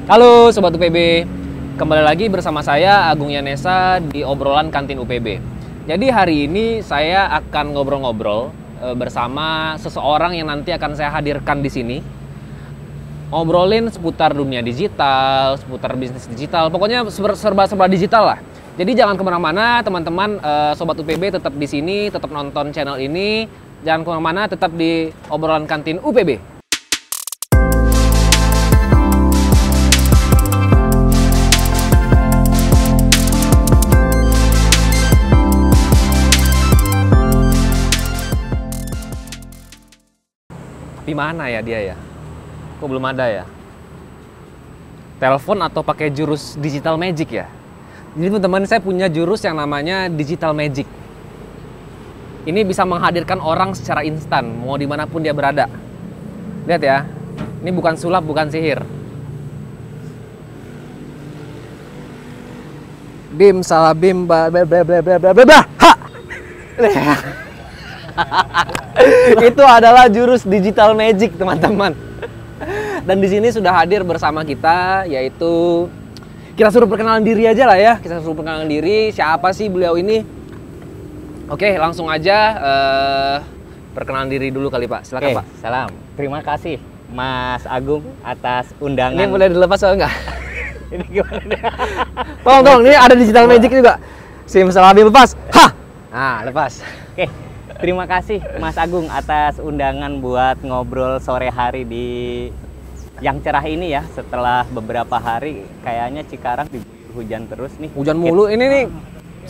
Halo Sobat UPB, kembali lagi bersama saya Agung Yanesa di obrolan kantin UPB. Jadi hari ini saya akan ngobrol-ngobrol bersama seseorang yang nanti akan saya hadirkan di sini. Ngobrolin seputar dunia digital, seputar bisnis digital, pokoknya serba-serba digital lah. Jadi jangan kemana-mana teman-teman, Sobat UPB tetap di sini, tetap nonton channel ini. Jangan kemana-mana, tetap di obrolan kantin UPB. Di mana ya dia ya? Kok belum ada ya? Telepon atau pakai jurus digital magic ya? Jadi teman-teman, saya punya jurus yang namanya digital magic. Ini bisa menghadirkan orang secara instan, mau dimanapun dia berada. Lihat ya, ini bukan sulap, bukan sihir. Bim salah bim bla bla bla bla bla bla bla. Ha! Itu adalah jurus digital magic, teman-teman. Dan di sini sudah hadir bersama kita, yaitu kita suruh perkenalan diri aja lah ya. Kita suruh perkenalan diri, siapa sih beliau ini? Oke, langsung aja perkenalan diri dulu kali Pak. Silakan Pak. Salam. Terima kasih Mas Agung atas undangan. Ini boleh dilepas atau enggak? Ini gimana? Tolong, ini ada digital magic juga. Sim salah bim lepas. Hah! Nah, lepas. Oke. Terima kasih Mas Agung atas undangan buat ngobrol sore hari di yang cerah ini ya. Setelah beberapa hari kayaknya Cikarang diguyur hujan terus nih. Hujan mulu. Ini nih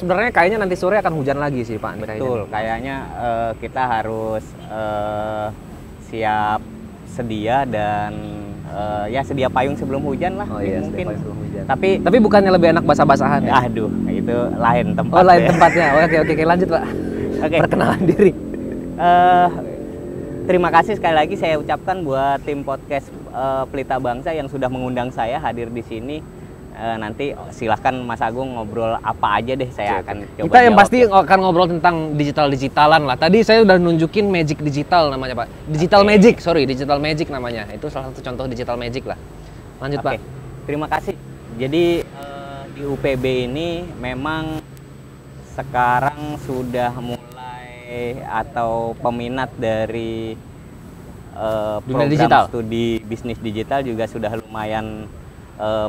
sebenarnya kayaknya nanti sore akan hujan lagi sih Pak. Betul, kayaknya kita harus siap sedia dan ya sedia payung sebelum hujan lah. Oh iya, mungkin. sebelum hujan. Tapi bukannya lebih enak basah-basahan ya? aduh, itu lain tempat. Oh, lain tempatnya. Oke, lanjut Pak. Oke. Perkenalan diri. Terima kasih sekali lagi saya ucapkan buat tim podcast Pelita Bangsa yang sudah mengundang saya hadir di sini. Nanti silahkan Mas Agung ngobrol apa aja deh, saya akan coba Kita yang jawab, pasti akan ngobrol tentang digital-digitalan lah. Tadi saya udah nunjukin magic digital namanya Pak. Digital magic, digital magic namanya. Itu salah satu contoh digital magic lah. Lanjut Pak. Terima kasih. Jadi di UPB ini memang sekarang sudah mulai atau peminat dari program digital. Studi bisnis digital juga sudah lumayan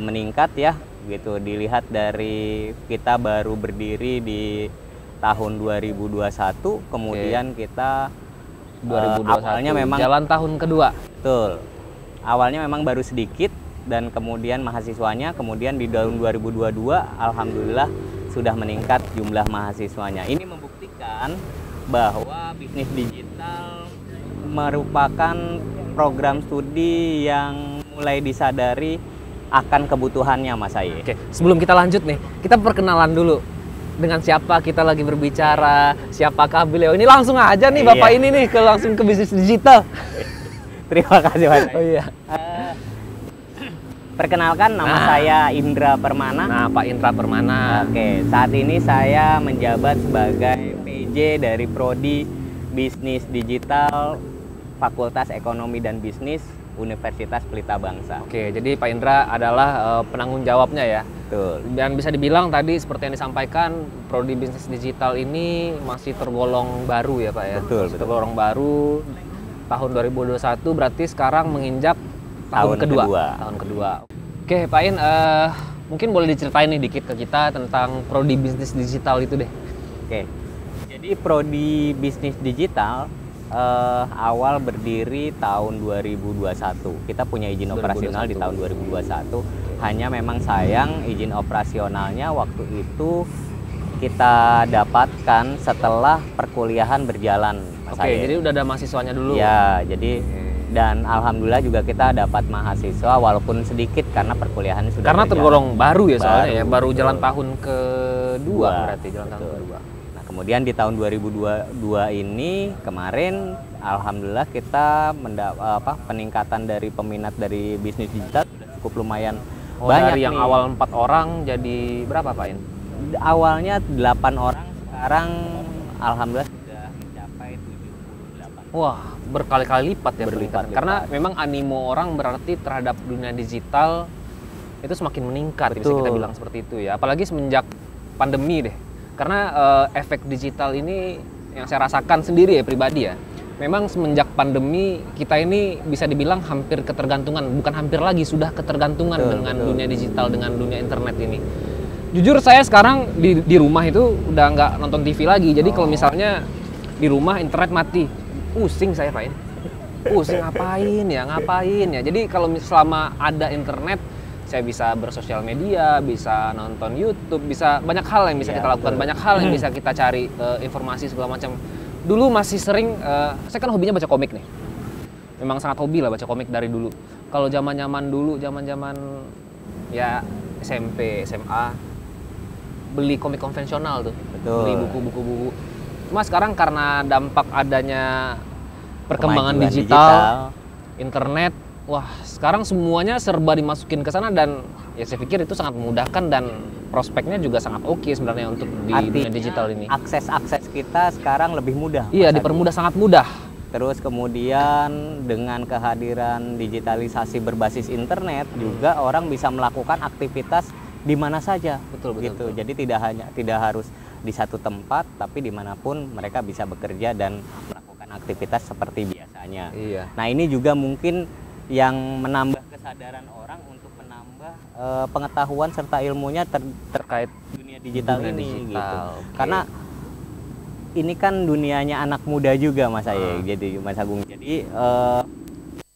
meningkat ya, gitu. Dilihat dari kita baru berdiri di tahun 2021, kemudian kita 2021 awalnya memang jalan tahun kedua. betul. Awalnya memang baru sedikit dan kemudian mahasiswanya, kemudian di tahun 2022 alhamdulillah sudah meningkat jumlah mahasiswanya. Ini membuktikan bahwa bisnis digital merupakan program studi yang mulai disadari akan kebutuhannya Mas Aye. Oke, sebelum kita lanjut nih, kita perkenalan dulu. Dengan siapa kita lagi berbicara, siapakah beliau ini, langsung aja nih Bapak ini nih langsung ke bisnis digital. Terima kasih Mas Aye. Oh iya. Perkenalkan, nama saya Indra Permana. Nah, Pak Indra Permana. Oke, saat ini saya menjabat sebagai PJ dari Prodi Bisnis Digital Fakultas Ekonomi dan Bisnis Universitas Pelita Bangsa. Oke, jadi Pak Indra adalah penanggung jawabnya ya. Betul. Dan bisa dibilang tadi seperti yang disampaikan, Prodi Bisnis Digital ini masih tergolong baru ya Pak ya. Betul. Tergolong baru. Tahun 2021 berarti sekarang menginjak tahun kedua. Tahun kedua. Oke, Pak In, mungkin boleh diceritain nih dikit ke kita tentang Prodi Bisnis Digital itu deh. Oke. Jadi Prodi Bisnis Digital awal berdiri tahun 2021. Kita punya izin operasional di tahun 2021. Hanya memang sayang izin operasionalnya waktu itu kita dapatkan setelah perkuliahan berjalan. Oke, jadi udah ada mahasiswanya dulu. Ya, jadi dan alhamdulillah juga kita dapat mahasiswa walaupun sedikit karena perkuliahannya sudah karena tergolong baru ya soalnya baru, ya, baru betul. jalan tahun kedua berarti jalan tahun kedua. Nah, kemudian di tahun 2022 ini kemarin alhamdulillah kita peningkatan dari peminat dari bisnis digital sudah cukup lumayan banyak dari yang nih. awal 4 orang jadi berapa Pak In? Awalnya 8 orang, sekarang alhamdulillah sudah mencapai 78. Wah, berkali-kali lipat ya Berlipat-lipat. karena memang animo orang berarti terhadap dunia digital itu semakin meningkat, bisa Betul. kita bilang seperti itu ya. Apalagi semenjak pandemi deh. Karena efek digital ini yang saya rasakan sendiri ya pribadi ya. Memang semenjak pandemi kita ini bisa dibilang hampir ketergantungan, bukan hampir lagi, sudah ketergantungan dengan dunia digital, dengan dunia internet ini. Jujur saya sekarang di rumah itu udah nggak nonton TV lagi. Jadi kalau misalnya di rumah internet mati, pusing saya Pak. Pusing ngapain ya. Jadi kalau selama ada internet, saya bisa bersosial media, bisa nonton YouTube, bisa banyak hal yang bisa kita lakukan, banyak hal yang bisa kita cari informasi segala macam. Dulu masih sering, saya kan hobinya baca komik nih. Memang sangat hobi lah baca komik dari dulu. Kalau zaman-zaman dulu, zaman-zaman ya SMP, SMA, beli komik konvensional tuh. Betul. Beli buku-buku. Cuma sekarang karena dampak adanya perkembangan Kemajuan digital, internet, wah sekarang semuanya serba dimasukin ke sana dan ya saya pikir itu sangat memudahkan dan prospeknya juga sangat oke sebenarnya untuk di dunia digital ini. Akses kita sekarang lebih mudah. Iya, dipermudah, sangat mudah. Terus kemudian dengan kehadiran digitalisasi berbasis internet juga orang bisa melakukan aktivitas di mana saja. Betul. Jadi tidak harus di satu tempat, tapi dimanapun mereka bisa bekerja dan melakukan aktivitas seperti biasanya. Iya. Nah ini juga mungkin yang menambah kesadaran orang untuk menambah pengetahuan serta ilmunya terkait dunia digital ini gitu. Okay. Karena ini kan dunianya anak muda juga Mas Aye, jadi Mas Agung. Jadi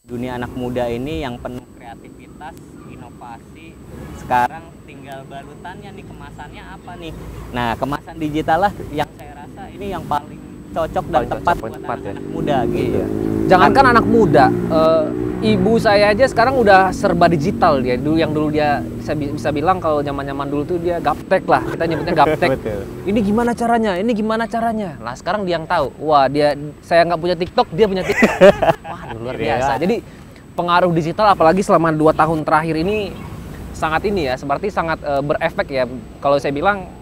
dunia anak muda ini yang penuh kreativitas, inovasi. Sekarang tinggal balutannya nih, kemasannya apa nih. Nah, kemasan digital lah yang saya rasa ini yang paling cocok dan tepat buat anak muda gitu. Iya. Jangankan anak muda, ibu saya aja sekarang udah serba digital dia. Dulu dia bisa bilang kalau zaman-zaman dulu tuh dia gaptek lah. Kita nyebutnya gaptek. Betul. Ini gimana caranya? Nah, sekarang dia yang tahu. Wah, saya nggak punya TikTok, dia punya TikTok. Wah, luar biasa. Jadi pengaruh digital apalagi selama 2 tahun terakhir ini sangat seperti sangat berefek ya. Kalau saya bilang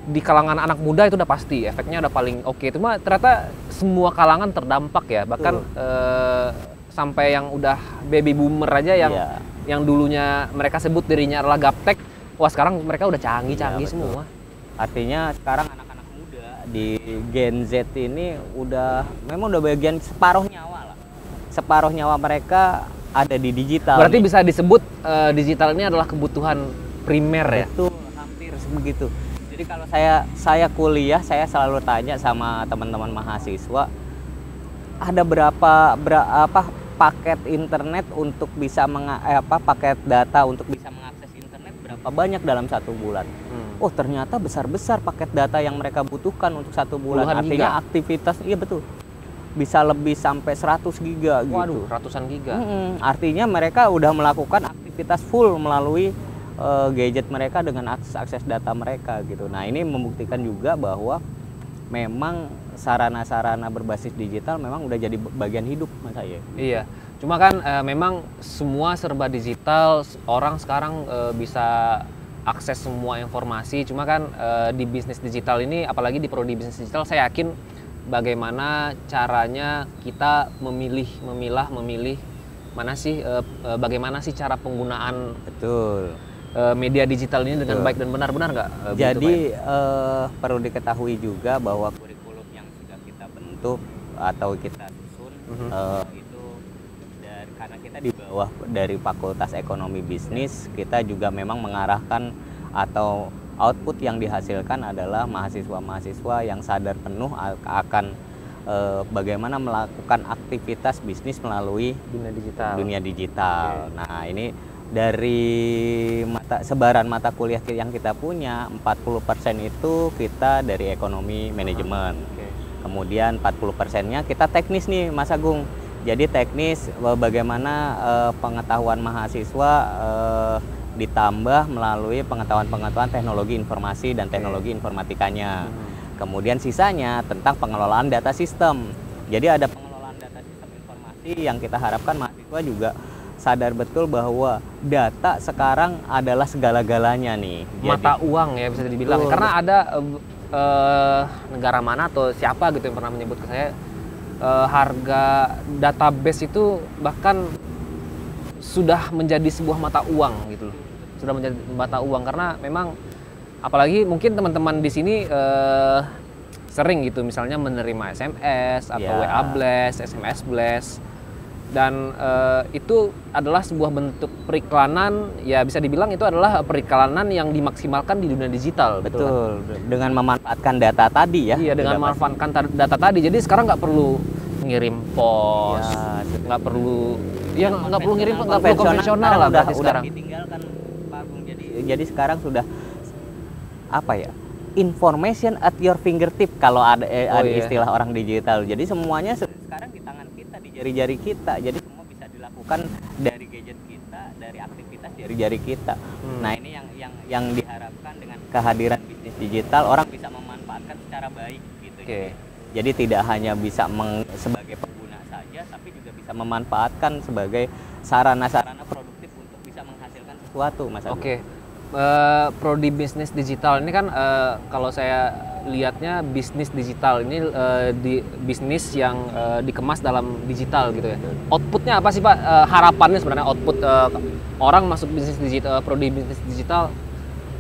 di kalangan anak muda itu udah pasti efeknya udah paling oke. Cuma ternyata semua kalangan terdampak ya, bahkan sampai yang udah baby boomer aja yang dulunya mereka sebut dirinya adalah gaptek, wah sekarang mereka udah canggih semua. Artinya sekarang anak-anak muda di Gen Z ini memang udah bagian separuh nyawa mereka ada di digital. Berarti bisa disebut digital ini adalah kebutuhan primer ya? Betul, hampir begitu. Jadi kalau saya kuliah, saya selalu tanya sama teman-teman mahasiswa, ada berapa paket internet untuk bisa paket data untuk bisa mengakses internet berapa banyak dalam 1 bulan? Oh ternyata besar-besar paket data yang mereka butuhkan untuk 1 bulan. Puluhan Artinya giga. Aktivitas, iya betul, bisa lebih sampai 100 giga gitu. Waduh, ratusan giga. Artinya mereka udah melakukan aktivitas full melalui gadget mereka dengan akses data mereka gitu. Nah ini membuktikan juga bahwa memang sarana-sarana berbasis digital memang udah jadi bagian hidup Mas Aye. Iya, cuma kan memang semua serba digital, orang sekarang bisa akses semua informasi. Cuma kan di bisnis digital ini, apalagi di prodi bisnis digital, saya yakin bagaimana caranya kita memilah mana sih bagaimana sih cara penggunaan media digital ini dengan baik dan benar nggak? Jadi perlu diketahui juga bahwa kurikulum yang sudah kita bentuk atau kita susun itu karena kita di bawah dari Fakultas Ekonomi Bisnis, kita juga memang mengarahkan atau output yang dihasilkan adalah mahasiswa-mahasiswa yang sadar penuh akan bagaimana melakukan aktivitas bisnis melalui dunia digital. Okay. Nah ini dari sebaran mata kuliah yang kita punya, 40% itu kita dari ekonomi manajemen. Kemudian 40%-nya kita teknis nih Mas Agung. Jadi teknis bagaimana pengetahuan mahasiswa ditambah melalui pengetahuan teknologi informasi dan teknologi informatikanya. Kemudian sisanya tentang pengelolaan data sistem. Jadi ada pengelolaan data sistem informasi yang kita harapkan mahasiswa juga sadar betul bahwa data sekarang adalah segala-galanya nih. Mata uang ya bisa dibilang. Karena ada negara mana atau siapa gitu yang pernah menyebut ke saya harga database itu bahkan sudah menjadi sebuah mata uang gitu loh. sudah menjadi mata uang, karena memang apalagi mungkin teman-teman di sini sering gitu misalnya menerima SMS atau WA blast, SMS blast, dan itu adalah sebuah bentuk periklanan, ya bisa dibilang itu adalah periklanan yang dimaksimalkan di dunia digital. Betul, dengan memanfaatkan data tadi ya. Iya, dengan memanfaatkan data tadi. Jadi sekarang nggak perlu ngirim pos, nggak perlu, ya nggak perlu ngirim, nggak perlu konvensional lah berarti sekarang. Ditinggalkan Pak Agung. Jadi sekarang sudah apa ya? Information at your fingertip kalau ada istilah orang digital. Jadi semuanya sekarang di tangan kita, di jari-jari kita. Jadi semua bisa dilakukan dari gadget kita, dari aktivitas jari-jari kita. Nah, ini yang diharapkan dengan kehadiran bisnis digital, orang bisa memanfaatkan secara baik gitu. Jadi tidak hanya bisa sebagai pengguna saja, tapi juga bisa memanfaatkan sebagai sarana-sarana produktif untuk bisa menghasilkan sesuatu, Mas Agung. Prodi bisnis digital ini kan kalau saya lihatnya bisnis digital ini di bisnis yang dikemas dalam digital gitu ya. Outputnya apa sih Pak? Harapannya sebenarnya output orang masuk bisnis digital, prodi bisnis digital,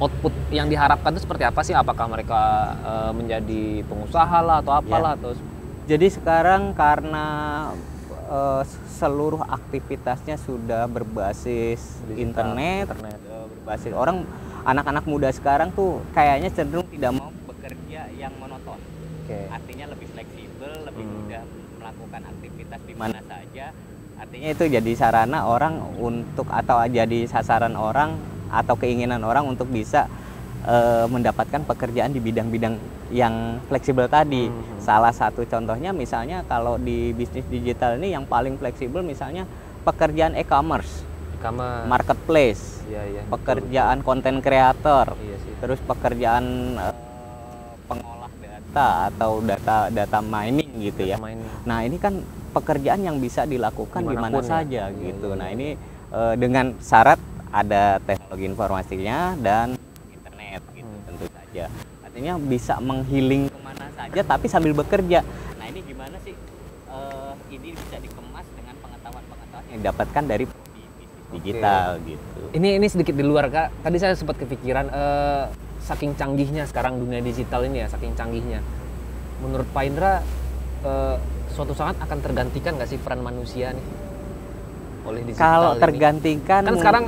output yang diharapkan itu seperti apa sih? Apakah mereka menjadi pengusaha lah atau apalah atau? Jadi sekarang karena seluruh aktivitasnya sudah berbasis internet, berbasis anak-anak muda sekarang tuh kayaknya cenderung tidak mau bekerja yang monoton. Artinya lebih fleksibel, lebih mudah melakukan aktivitas di mana saja. Artinya itu jadi sarana orang untuk, atau jadi sasaran orang atau keinginan orang untuk bisa mendapatkan pekerjaan di bidang-bidang yang fleksibel tadi. Salah satu contohnya misalnya kalau di bisnis digital ini yang paling fleksibel misalnya pekerjaan e-commerce, marketplace, pekerjaan konten kreator, terus pekerjaan pengolah data atau data mining gitu ya. Nah, ini kan pekerjaan yang bisa dilakukan di mana saja gitu. Nah, ini dengan syarat ada teknologi informasinya dan tentu saja, artinya bisa menghealing kemana saja tapi sambil bekerja. Nah, ini gimana sih ini bisa dikemas dengan pengetahuan-pengetahuan yang didapatkan dari bisnis digital gitu. Ini sedikit di luar Kak, tadi saya sempat kepikiran saking canggihnya sekarang dunia digital ini ya, saking canggihnya, menurut Pak Indra suatu saat akan tergantikan nggak sih peran manusia nih oleh digital? Kalau tergantikan kan sekarang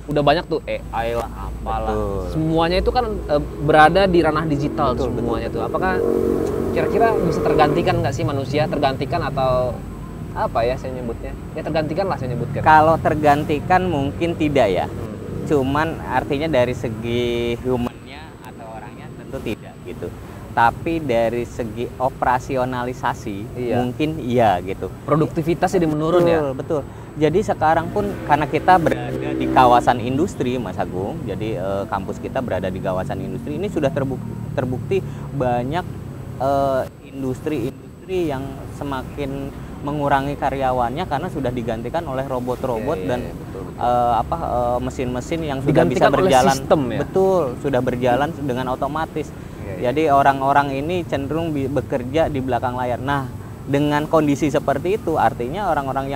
udah banyak tuh AI lah, apalah. Semuanya itu kan berada di ranah digital semuanya tuh. Apakah kira-kira bisa tergantikan nggak sih manusia? Tergantikan atau apa ya saya nyebutnya? Ya tergantikan lah saya nyebutkan. Kalau tergantikan mungkin tidak ya. Cuman artinya dari segi humannya atau orangnya tentu tidak gitu. Tapi dari segi operasionalisasi mungkin iya gitu. Produktivitas jadi menurun ya? Betul. Jadi sekarang pun karena kita berada di kawasan industri, Mas Agung, jadi kampus kita berada di kawasan industri, ini sudah terbukti banyak industri-industri yang semakin mengurangi karyawannya karena sudah digantikan oleh robot-robot dan mesin-mesin yang sudah bisa berjalan. Oleh sistem, ya? Betul, sudah berjalan dengan otomatis. Jadi orang-orang ini cenderung bekerja di belakang layar. Nah, dengan kondisi seperti itu artinya orang-orang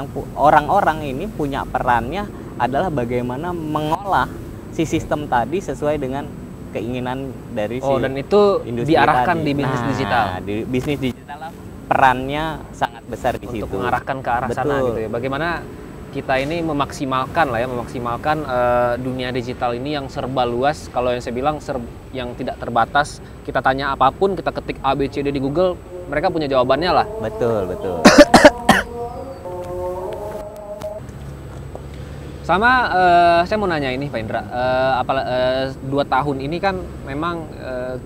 ini punya perannya adalah bagaimana mengolah si sistem tadi sesuai dengan keinginan dari dan itu diarahkan tadi di bisnis digital. Di bisnis digital perannya sangat besar di situ. Untuk mengarahkan ke arah sana gitu ya. Bagaimana kita ini memaksimalkan dunia digital ini yang serba luas. Kalau yang saya bilang yang tidak terbatas. Kita tanya apapun, kita ketik A, B, C, D di Google, mereka punya jawabannya lah. Betul. Sama saya mau nanya ini Pak Indra, 2 tahun ini kan memang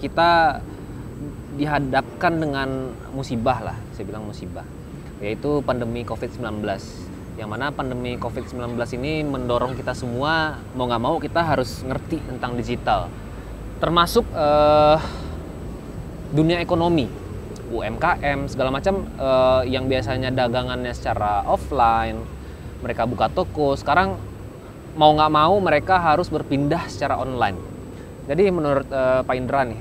kita dihadapkan dengan musibah lah, saya bilang musibah, yaitu pandemi COVID-19. Yang mana pandemi COVID-19 ini mendorong kita semua, mau nggak mau kita harus ngerti tentang digital. Termasuk dunia ekonomi, UMKM, segala macam yang biasanya dagangannya secara offline, mereka buka toko, sekarang mau nggak mau mereka harus berpindah secara online. Jadi menurut Pak Indra nih,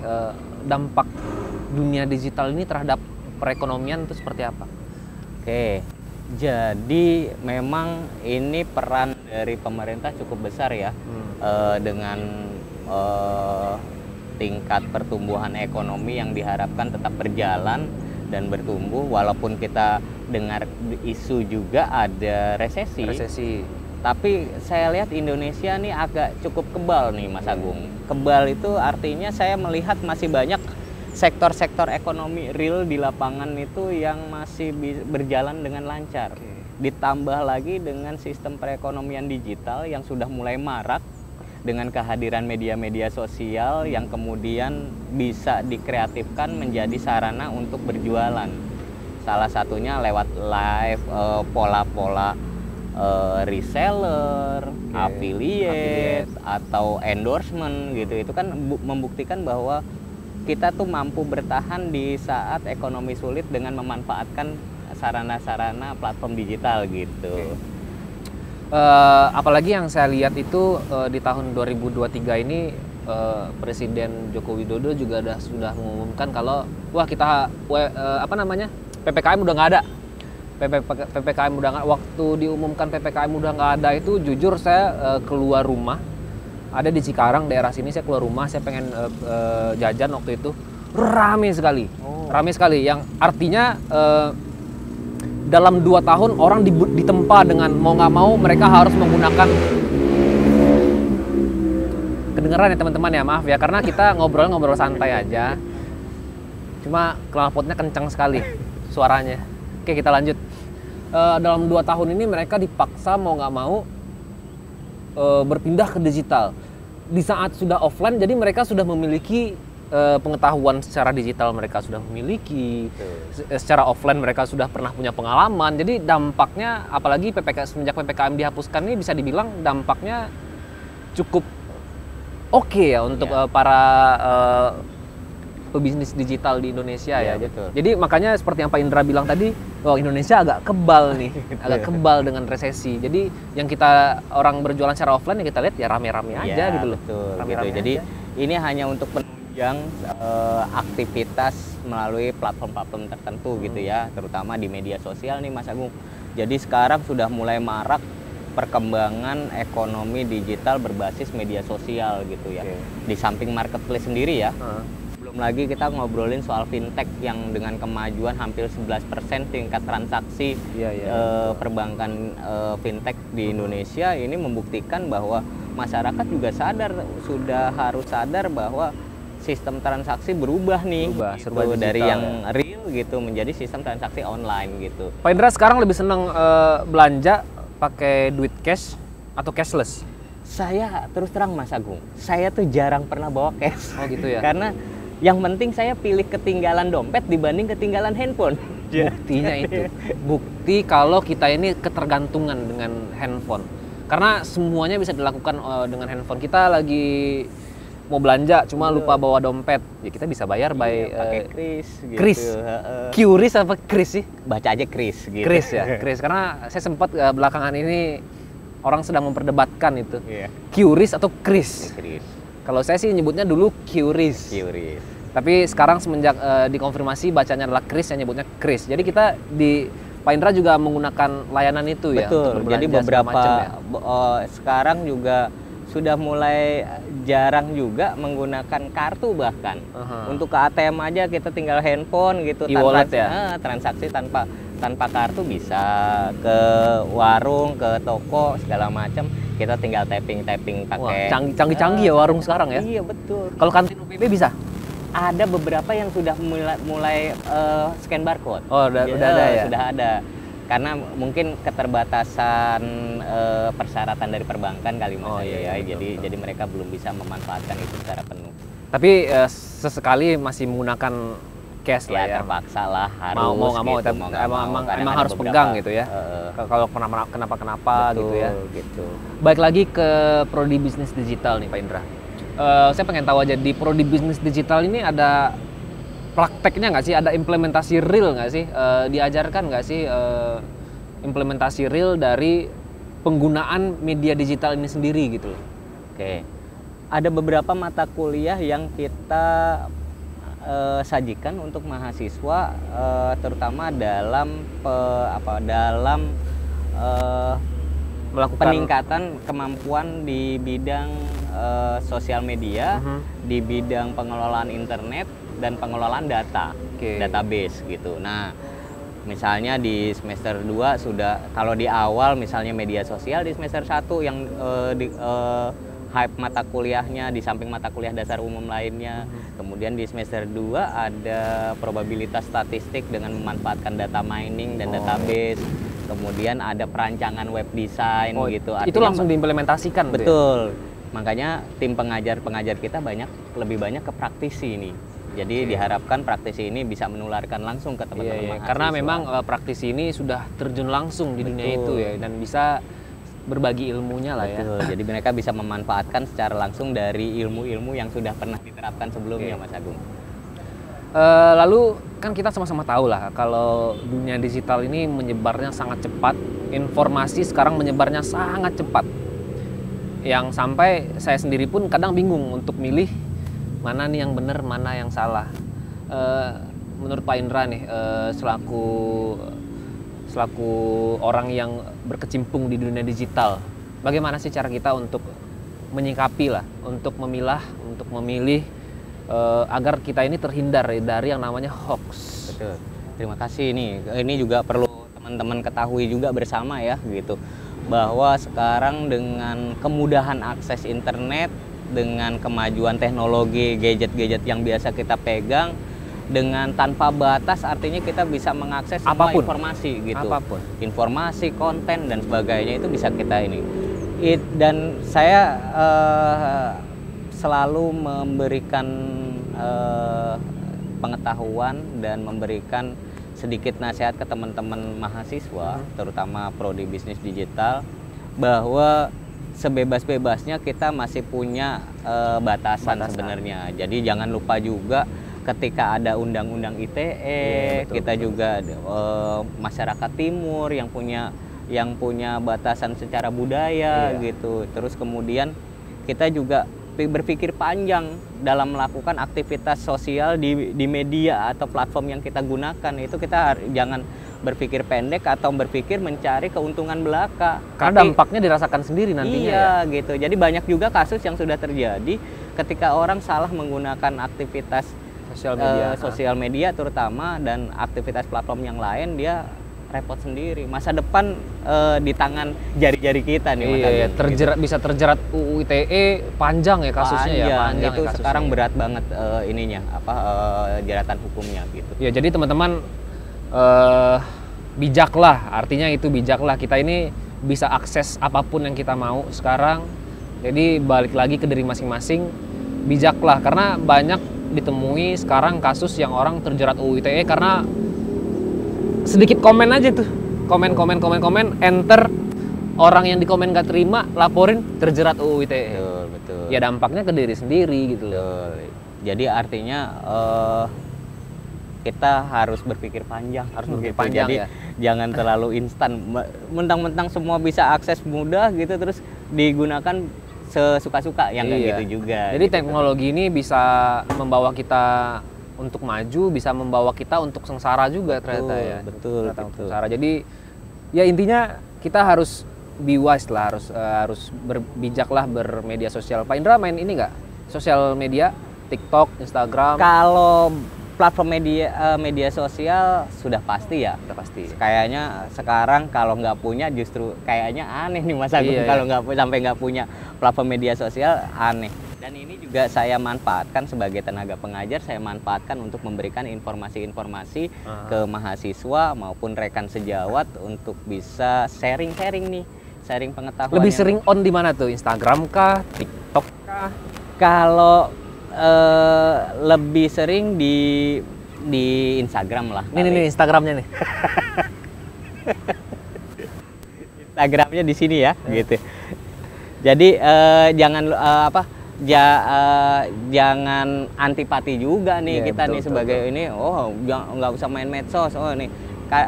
dampak dunia digital ini terhadap perekonomian itu seperti apa? Oke, Jadi memang ini peran dari pemerintah cukup besar ya, dengan tingkat pertumbuhan ekonomi yang diharapkan tetap berjalan dan bertumbuh, walaupun kita dengar isu juga ada resesi. Tapi saya lihat Indonesia nih agak cukup kebal nih Mas Agung. Kebal itu artinya saya melihat masih banyak sektor-sektor ekonomi real di lapangan itu yang masih berjalan dengan lancar. Ditambah lagi dengan sistem perekonomian digital yang sudah mulai marak dengan kehadiran media-media sosial yang kemudian bisa dikreatifkan menjadi sarana untuk berjualan. Salah satunya lewat live, pola-pola reseller, affiliate, atau endorsement gitu. Itu kan membuktikan bahwa kita tuh mampu bertahan di saat ekonomi sulit dengan memanfaatkan sarana-sarana platform digital gitu. Apalagi yang saya lihat itu di tahun 2023 ini Presiden Joko Widodo juga sudah mengumumkan kalau PPKM udah nggak ada. PPKM udah nggak. Waktu diumumkan PPKM udah nggak ada itu, jujur saya keluar rumah, ada di Cikarang daerah sini, saya keluar rumah, saya pengen jajan waktu itu, rame sekali, yang artinya dalam 2 tahun orang ditempa dengan mau nggak mau mereka harus menggunakan, kedengeran ya teman-teman ya, maaf ya, karena kita ngobrol santai aja, cuma knalpotnya kencang sekali suaranya. Oke, kita lanjut. Dalam 2 tahun ini mereka dipaksa mau nggak mau berpindah ke digital. Di saat sudah offline, jadi mereka sudah memiliki pengetahuan secara digital, mereka sudah memiliki. Secara offline mereka sudah pernah punya pengalaman. Jadi dampaknya, apalagi semenjak PPKM dihapuskan ini, bisa dibilang dampaknya cukup oke ya untuk para pebisnis digital di Indonesia ya. Betul. Jadi makanya seperti yang Pak Indra bilang tadi, Indonesia agak kebal nih, agak kebal dengan resesi. Jadi yang kita orang berjualan secara offline yang kita lihat ya rame-rame aja gitu loh. Betul. Rame-rame Jadi aja. ini hanya untuk penunjang aktivitas melalui platform-platform tertentu gitu ya, terutama di media sosial nih Mas Agung. Jadi sekarang sudah mulai marak perkembangan ekonomi digital berbasis media sosial gitu ya. Di samping marketplace sendiri ya. Belum lagi kita ngobrolin soal fintech yang dengan kemajuan hampir 11% tingkat transaksi perbankan fintech di Indonesia, ini membuktikan bahwa masyarakat juga sudah harus sadar bahwa sistem transaksi berubah nih, gitu, dari yang real gitu menjadi sistem transaksi online gitu. Pak Indra sekarang lebih senang belanja pakai duit cash atau cashless? Saya terus terang Mas Agung, saya tuh jarang pernah bawa cash. Oh gitu ya. Karena yang penting saya pilih ketinggalan dompet dibanding ketinggalan handphone. Buktinya itu. Bukti kalau kita ini ketergantungan dengan handphone. Karena semuanya bisa dilakukan dengan handphone. Kita lagi mau belanja cuma lupa bawa dompet, ya kita bisa bayar pakai Kris gitu. Kris. QRIS apa Kris sih? Baca aja Kris gitu. Kris ya, Kris. Karena saya sempat belakangan ini orang sedang memperdebatkan itu. QRIS atau Kris. Kalau saya sih nyebutnya dulu QRIS. Tapi sekarang semenjak dikonfirmasi bacanya adalah Kris, saya nyebutnya Kris. Jadi kita di Pak Indra juga menggunakan layanan itu. Betul. Ya. Betul. Jadi beberapa sekarang juga sudah mulai jarang juga menggunakan kartu bahkan. Untuk ke ATM aja kita tinggal handphone gitu, transaksi tanpa kartu bisa ke warung, ke toko segala macam. Kita tinggal tapping pakai. Canggih-canggih ya warung sekarang ya. Iya betul. Kalau kantin UPB bisa? Ada beberapa yang sudah mulai scan barcode. Oh, udah ada ya. Sudah ada. Karena mungkin keterbatasan persyaratan dari perbankan kali Mas ya. Jadi mereka belum bisa memanfaatkan itu secara penuh. Tapi sesekali masih menggunakan cash lah ya. Terpaksa lah, harus. Mau nggak mau, emang harus pegang gitu ya. Kalau kenapa gitu ya. Gitu. Baik lagi ke prodi bisnis digital nih Pak Indra. Saya pengen tahu aja di prodi bisnis digital ini ada prakteknya nggak sih? Ada implementasi real nggak sih? Diajarkan nggak sih implementasi real dari penggunaan media digital ini sendiri gitu loh? Oke. Ada beberapa mata kuliah yang kita sajikan untuk mahasiswa, terutama dalam dalam Melakukan peningkatan kemampuan di bidang sosial media, di bidang pengelolaan internet dan pengelolaan data, database gitu. Nah, misalnya di semester 2 sudah, kalau di awal misalnya media sosial, di semester 1 yang hype mata kuliahnya di samping mata kuliah dasar umum lainnya. Kemudian di semester 2 ada probabilitas statistik dengan memanfaatkan data mining dan database. Kemudian ada perancangan web design gitu. Itu langsung diimplementasikan. Betul. Makanya tim pengajar kita lebih banyak ke praktisi ini. Jadi diharapkan praktisi ini bisa menularkan langsung ke teman-teman mahasiswa. Karena memang praktisi ini sudah terjun langsung di dunia itu ya, dan bisa berbagi ilmunya lah ya. Jadi mereka bisa memanfaatkan secara langsung dari ilmu-ilmu yang sudah pernah diterapkan sebelumnya, Mas Agung. Lalu kan kita sama-sama tahu lah kalau dunia digital ini menyebarnya sangat cepat, informasi sekarang menyebarnya sangat cepat, yang sampai saya sendiri pun kadang bingung untuk milih mana nih yang benar, mana yang salah. Menurut Pak Indra nih, selaku orang yang berkecimpung di dunia digital, bagaimana sih cara kita untuk menyikapi lah, untuk memilah, untuk memilih agar kita ini terhindar dari yang namanya hoax. Betul. Terima kasih nih. Ini juga perlu teman-teman ketahui juga bersama ya gitu. Bahwa sekarang dengan kemudahan akses internet, dengan kemajuan teknologi, gadget-gadget yang biasa kita pegang, dengan tanpa batas, artinya kita bisa mengakses semua informasi gitu. Apapun. Informasi, konten dan sebagainya itu bisa kita ini. Dan saya selalu memberikan pengetahuan dan memberikan sedikit nasihat ke teman-teman mahasiswa, terutama prodi bisnis digital, bahwa sebebas-bebasnya kita masih punya batasan sebenarnya. Jadi jangan lupa juga ketika ada undang-undang ITE, kita juga masyarakat timur yang punya batasan secara budaya gitu. Terus kemudian kita juga berpikir panjang dalam melakukan aktivitas sosial di media atau platform yang kita gunakan. Itu kita jangan berpikir pendek atau berpikir mencari keuntungan belaka. Karena dampaknya dirasakan sendiri nantinya. Iya gitu. Jadi banyak juga kasus yang sudah terjadi ketika orang salah menggunakan aktivitas sosial media terutama dan aktivitas platform yang lain, dia repot sendiri. Masa depan di tangan jari-jari kita nih. Iya, bisa terjerat UU ITE, panjang ya kasusnya. Panjang itu kasusnya. Sekarang berat banget jeratan hukumnya gitu. Ya, jadi teman-teman bijaklah, artinya itu bijaklah, kita ini bisa akses apapun yang kita mau sekarang. Jadi balik lagi ke diri masing-masing, bijaklah, karena banyak ditemui sekarang kasus yang orang terjerat UU ITE karena sedikit komen aja tuh, komen, enter, orang yang di komen gak terima, laporin, terjerat UU ITE. Betul. Ya dampaknya ke diri sendiri gitu loh. Jadi artinya kita harus berpikir panjang, Jadi jangan terlalu instan, mentang-mentang semua bisa akses mudah gitu terus digunakan sesuka-suka, yang kayak gitu juga. Jadi gitu. teknologi ini bisa membawa kita untuk maju, bisa membawa kita untuk sengsara juga ternyata ya. Betul. Sengsara. Jadi ya intinya kita harus be wise lah, harus berbijaklah bermedia sosial. Pak Indra main ini nggak? Sosial media, TikTok, Instagram? Kalau platform media sosial sudah pasti ya. Sudah pasti. Kayaknya sekarang kalau nggak punya justru kayaknya aneh nih Mas Agung. Kalau sampai nggak punya platform media sosial, aneh. Dan ini juga saya manfaatkan sebagai tenaga pengajar, saya manfaatkan untuk memberikan informasi-informasi ke mahasiswa maupun rekan sejawat untuk bisa sharing nih, sharing pengetahuan. Lebih sering on di mana tuh? Instagram kah? TikTok kah? Kalau lebih sering di Instagram lah. Ini Instagramnya nih. Instagramnya di sini ya, gitu. Jadi jangan antipati juga nih kita nih sebagai ini. Nggak usah main medsos. Nih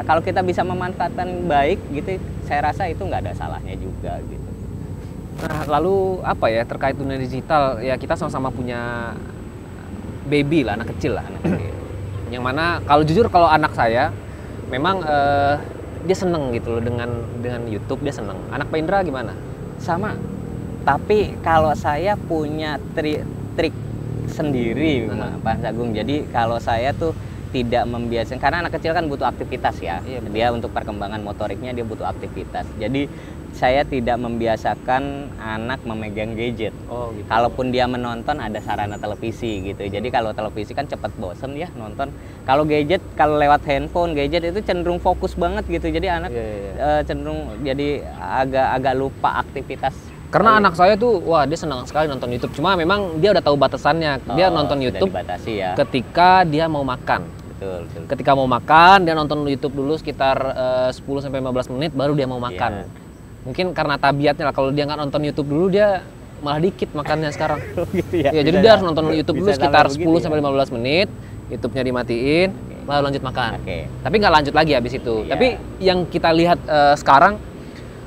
kalau kita bisa memanfaatkan baik gitu, saya rasa itu nggak ada salahnya juga gitu. Nah, lalu apa ya terkait dunia digital, ya kita sama-sama punya baby lah, anak kecil lah. Anak kecil. Yang mana kalau jujur kalau anak saya memang dia seneng gitu loh dengan YouTube, dia seneng. Anak Pak Indra gimana? Sama. Tapi kalau saya punya trik sendiri, Pak Agung. Jadi kalau saya tuh tidak membiasakan, karena anak kecil kan butuh aktivitas ya. Iya, dia untuk perkembangan motoriknya dia butuh aktivitas. Jadi saya tidak membiasakan anak memegang gadget. Oh, gitu. Kalaupun dia menonton ada sarana televisi gitu. Jadi kalau televisi kan cepat bosen ya nonton. Kalau gadget, kalau lewat handphone, gadget itu cenderung fokus banget gitu. Jadi anak cenderung jadi agak lupa aktivitas. Karena anak saya tuh, wah dia senang sekali nonton YouTube. Cuma memang dia udah tahu batasannya. Dia nonton YouTube dibatasi ya. ketika dia mau makan. Betul. Ketika mau makan, dia nonton YouTube dulu sekitar 10-15 menit, baru dia mau makan. Mungkin karena tabiatnya lah, kalau dia nggak nonton YouTube dulu, dia malah dikit makannya sekarang. Gitu ya. Ya, jadi dia harus nonton YouTube dulu sekitar 10-15 menit, YouTube-nya dimatiin, baru lanjut makan. Tapi nggak lanjut lagi habis itu. Tapi yang kita lihat sekarang,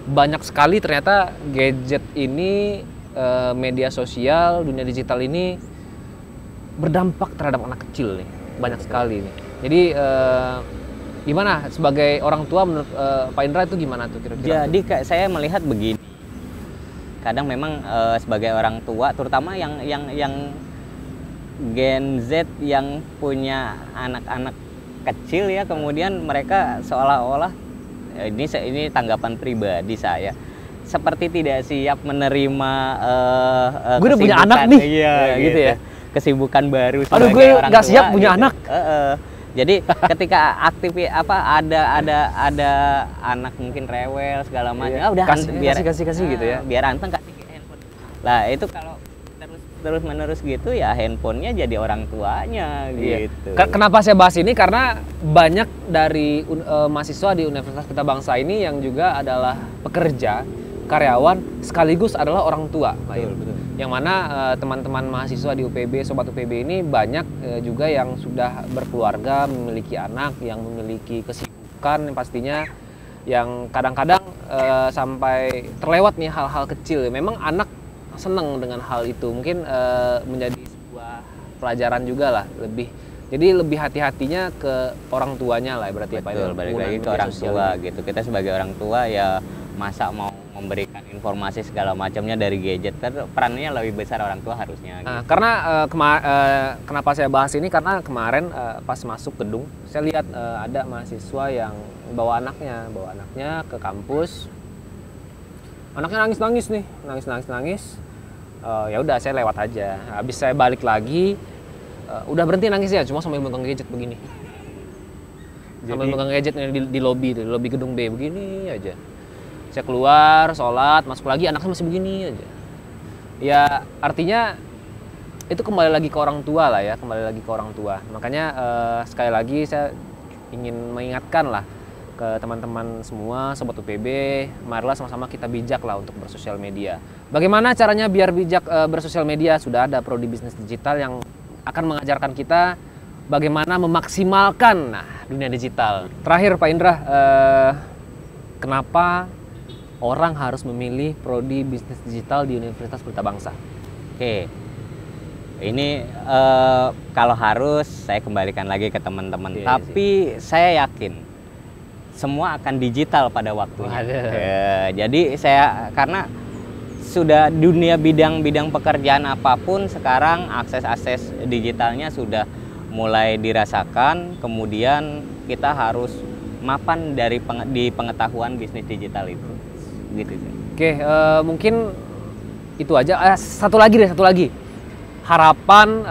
banyak sekali ternyata gadget ini, media sosial, dunia digital ini berdampak terhadap anak kecil nih, banyak sekali nih. Jadi gimana sebagai orang tua menurut Pak Indra itu gimana tuh kira-kira? Jadi saya melihat begini, kadang memang sebagai orang tua, terutama yang Gen Z yang punya anak-anak kecil ya, kemudian mereka seolah-olah ini tanggapan pribadi saya, seperti tidak siap menerima gue udah punya anak nih, gitu ya, kesibukan baru sebagai orang tua. Aduh, gue nggak siap punya gitu. anak. Jadi ketika ada anak mungkin rewel segala macam, udah kasih gitu ya, biar anteng kasih handphone. Lah itu kalau terus menerus gitu ya handphonenya jadi orang tuanya gitu. Kenapa saya bahas ini? Karena banyak dari mahasiswa di Universitas Pelita Bangsa ini yang juga adalah pekerja, karyawan, sekaligus adalah orang tua. Betul. Yang mana teman-teman mahasiswa di UPB, Sobat UPB ini banyak juga yang sudah berkeluarga, memiliki anak, yang memiliki kesibukan yang pastinya, yang kadang-kadang sampai terlewat nih hal-hal kecil. Memang anak senang dengan hal itu, mungkin menjadi sebuah pelajaran juga lah, jadi lebih hati-hatinya ke orang tuanya lah berarti. Betul, balik lagi ke orang tua gitu. Kita sebagai orang tua ya masa mau memberikan informasi segala macamnya dari gadget, kan perannya lebih besar orang tua harusnya gitu. Karena kenapa saya bahas ini, karena kemarin pas masuk gedung saya lihat ada mahasiswa yang bawa anaknya ke kampus. Anaknya nangis nih, nangis. Ya udah saya lewat aja. Habis saya balik lagi, udah berhenti nangisnya, cuma sambil megang gadget begini. Sambil megang gadget di lobi gedung B begini aja. Saya keluar, sholat, masuk lagi, anaknya masih begini aja. Ya artinya itu kembali lagi ke orang tua lah ya, Makanya sekali lagi saya ingin mengingatkan lah ke teman-teman semua, Sobat UPB, marilah sama-sama kita bijak lah untuk bersosial media. Bagaimana caranya biar bijak bersosial media? Sudah ada Prodi Bisnis Digital yang akan mengajarkan kita bagaimana memaksimalkan dunia digital. Terakhir Pak Indra, kenapa orang harus memilih Prodi Bisnis Digital di Universitas Pelita Bangsa? Oke, ini kalau harus saya kembalikan lagi ke teman-teman. Tapi saya yakin semua akan digital pada waktunya. Jadi karena sudah dunia bidang pekerjaan apapun sekarang akses digitalnya sudah mulai dirasakan. Kemudian kita harus mapan di pengetahuan bisnis digital itu. Gitu. Oke, mungkin itu aja. Satu lagi. Harapan,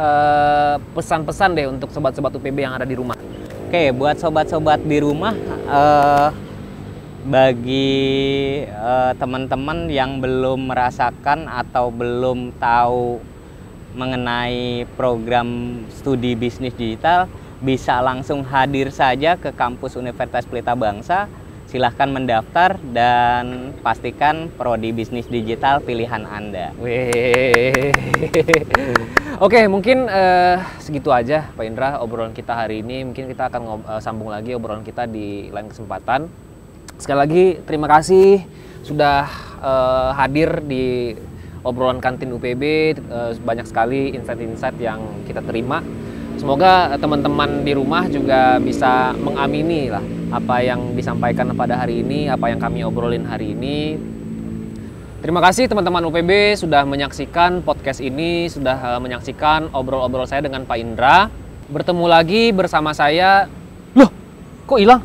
pesan-pesan deh untuk sobat-sobat UPB yang ada di rumah. Oke, buat sobat-sobat di rumah, bagi teman-teman yang belum merasakan atau belum tahu mengenai program studi bisnis digital, bisa langsung hadir saja ke kampus Universitas Pelita Bangsa. Silahkan mendaftar dan pastikan Prodi Bisnis Digital pilihan Anda. Oke, mungkin segitu aja Pak Indra obrolan kita hari ini. Mungkin kita akan sambung lagi obrolan kita di lain kesempatan. Sekali lagi terima kasih sudah hadir di obrolan kantin UPB. Banyak sekali insight-insight yang kita terima. Semoga teman-teman di rumah juga bisa mengamini lah apa yang disampaikan pada hari ini, apa yang kami obrolin hari ini. Terima kasih teman-teman UPB sudah menyaksikan podcast ini, sudah menyaksikan obrol-obrol saya dengan Pak Indra. Bertemu lagi bersama saya. Loh, kok hilang?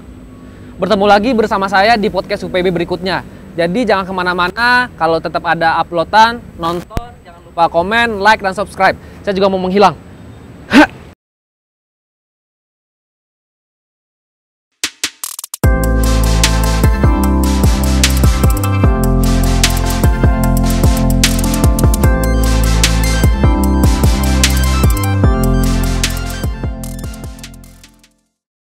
Bertemu lagi bersama saya di podcast UPB berikutnya. Jadi jangan kemana-mana, kalau tetap ada uploadan, nonton, jangan lupa komen, like, dan subscribe. Saya juga mau menghilang.